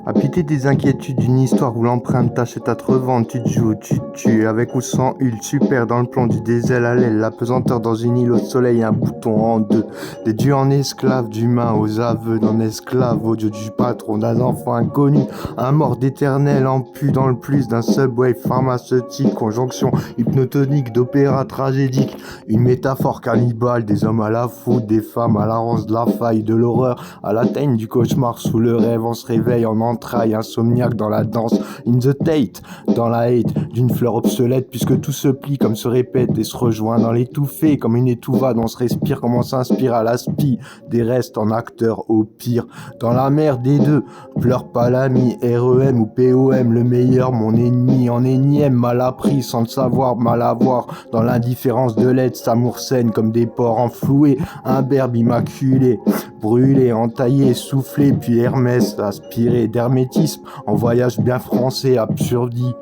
À pitié des inquiétudes d'une histoire où l'empreinte t'achète à te revendre, tu te joues, tu te tues, avec ou sans huile, tu perds dans le plomb du des ailes à l'aile, la pesanteur dans une île au soleil, un bouton en deux, des dieux en esclaves, d'humains aux aveux d'un esclave, au dieu du patron, d'un enfant inconnu, un mort d'éternel, ampu dans le plus d'un subway pharmaceutique, conjonction hypnotonique d'opéra tragédique, une métaphore cannibale, des hommes à la foudre, des femmes à la rance de la faille, de l'horreur à la teigne du cauchemar, sous le rêve on se réveille en entrailles, insomniaque dans la danse, in the Tate, dans la hate d'une fleur obsolète, puisque tout se plie comme se répète et se rejoint dans l'étouffée, comme une étouvade, on se respire comme on s'inspire à l'aspi, des restes en acteurs au pire, dans la mer des deux, pleure pas l'ami, REM ou POM, le meilleur, mon ennemi, en énième, mal appris, sans le savoir, mal avoir, dans l'indifférence de l'aide, s'amour saigne comme des porcs enfloués, un berbe immaculé, brûlé, entaillé, soufflé, puis Hermès, aspiré d'hermétisme, en voyage bien français, absurdie,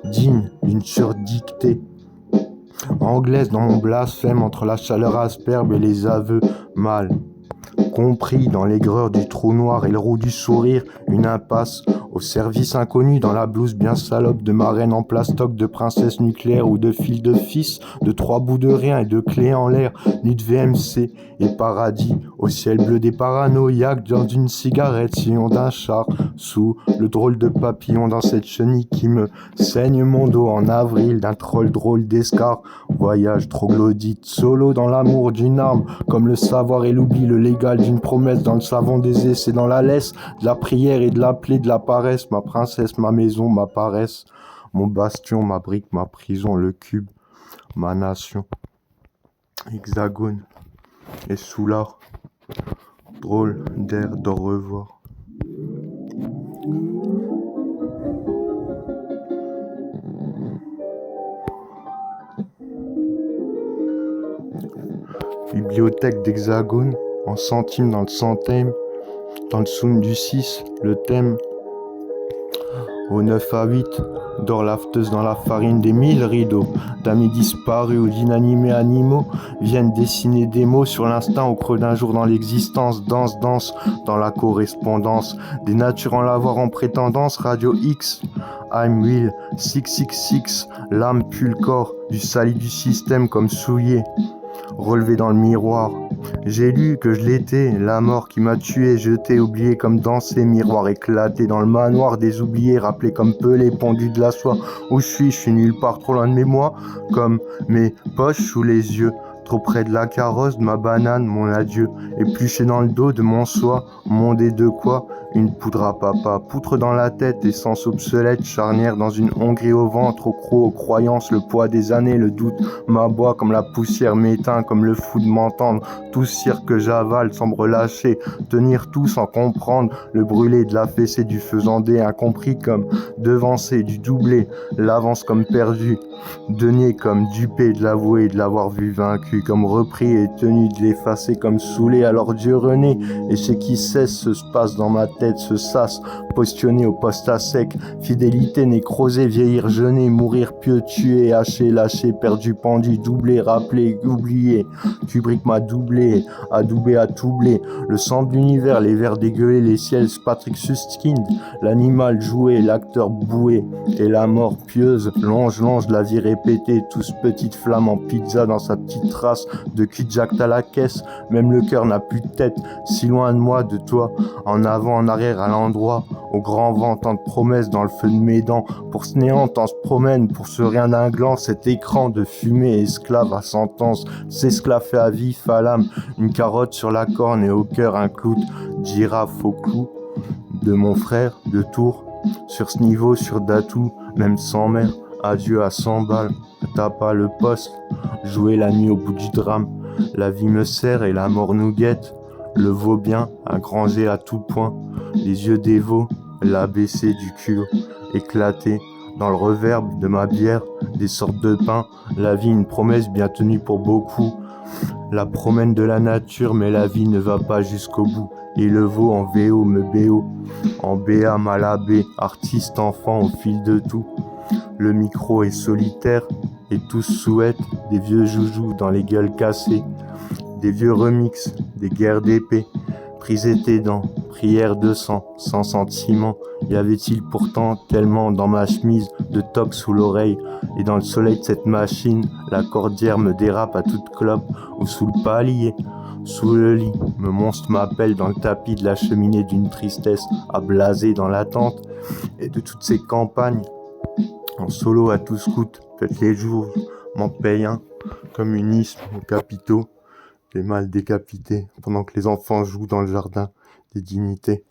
digne d'une surdictée anglaise dans mon blasphème, entre la chaleur asperbe et les aveux mal compris, dans l'aigreur du trou noir et le roux du sourire, une impasse au service inconnu, dans la blouse bien salope de marraine en plastoc, de princesse nucléaire ou de fil de fils, de trois bouts de rien et de clés en l'air, ni de VMC et paradis, au ciel bleu des paranoïaques, dans une cigarette, sillon d'un char, sous le drôle de papillon dans cette chenille qui me saigne mon dos en avril, d'un troll drôle d'escar, voyage troglodyte, solo dans l'amour d'une arme, comme le savoir et l'oubli, le légal d'une promesse, dans le savon des essais, dans la laisse, de la prière et de la plaie, de la paresse, ma princesse, ma maison, ma paresse, mon bastion, ma brique, ma prison, le cube, ma nation, hexagone, et sous l'art, drôle d'air d'au revoir. Bibliothèque d'Hexagone, en centimes dans le centème, dans le sound du 6, le thème. Au 9 à 8, dort l'afteuse dans la farine des 1000 rideaux, d'amis disparus ou d'inanimés animaux, viennent dessiner des mots sur l'instinct au creux d'un jour dans l'existence, danse dans la correspondance, des natures en l'avoir en prétendance, Radio X, I'm Will, 666, l'âme pue le corps, du sali du système comme souillé, relevé dans le miroir. J'ai lu que je l'étais, la mort qui m'a tué, jeté, oublié comme dans ces miroirs éclatés, dans le manoir des oubliés, rappelé comme Pelé, pondu de la soie. Où je suis nulle part, trop loin de mes moi, comme mes poches sous les yeux, trop près de la carrosse, de ma banane, mon adieu, épluché dans le dos de mon soi, mondé de quoi, une poudre à papa, poutre dans la tête, essence obsolète, charnière dans une Hongrie au ventre, au croc, aux croyances, le poids des années, le doute m'aboie comme la poussière m'éteint, comme le fou de m'entendre, tout cire que j'avale sans me relâcher, tenir tout sans comprendre, le brûlé de la fessée du faisandé, incompris comme devancé, du doublé, l'avance comme perdu, denier comme dupé de l'avouer, de l'avoir vu vaincu, comme repris et tenu de l'effacer, comme saoulé, alors Dieu renaît, et ce qui cesse se passe dans ma tête, se sasse, positionné au poste à sec, fidélité nécrosée, vieillir jeûner, mourir pieux, tuer, haché, lâché, perdu, pendu, doublé, rappelé, oublié, Kubrick m'a doublé, adoubé, à toubler, le sang de l'univers, les vers dégueulés, les ciels, Patrick Suskind, l'animal joué, l'acteur boué, et la mort pieuse, longe la vie répétée, tous petites flammes en pizza dans sa petite trace de cul-de-jack à la caisse, même le cœur n'a plus de tête, si loin de moi, de toi, en avant, en arrière, à l'endroit, au grand vent, tant de promesses dans le feu de mes dents, pour ce néant, tant se promène, pour ce rien d'un gland, cet écran de fumée, esclave à sentence, s'esclaffer à vif, à l'âme, une carotte sur la corne et au cœur un clou, girafe au clou, de mon frère, de Tours, sur ce niveau, sur Datou, même sans mère, adieu à 100 balles, t'as pas le poste, jouer la nuit au bout du drame, la vie me serre et la mort nous guette, le veau bien, à granger à tout point, les yeux dévots, l'ABC du cul, éclaté, dans le reverb de ma bière, des sortes de pain, la vie une promesse bien tenue pour beaucoup, la promène de la nature, mais la vie ne va pas jusqu'au bout, et le veau en VO me BO, en BA malabé, artiste enfant au fil de tout. Le micro est solitaire et tous souhaitent des vieux joujoux dans les gueules cassées, des vieux remixes, des guerres d'épée, prises tes dents, prières de sang, sans sentiment, Y avait-il pourtant tellement dans ma chemise de tocs sous l'oreille, et dans le soleil de cette machine, la cordière me dérape à toute clope, ou sous le palier, sous le lit, me monstre m'appelle dans le tapis de la cheminée d'une tristesse à blaser dans l'attente, et de toutes ces campagnes, en solo à tout scout, peut-être les jours, m'en paye un, communisme aux capitaux, des mâles décapités, pendant que les enfants jouent dans le jardin des dignités.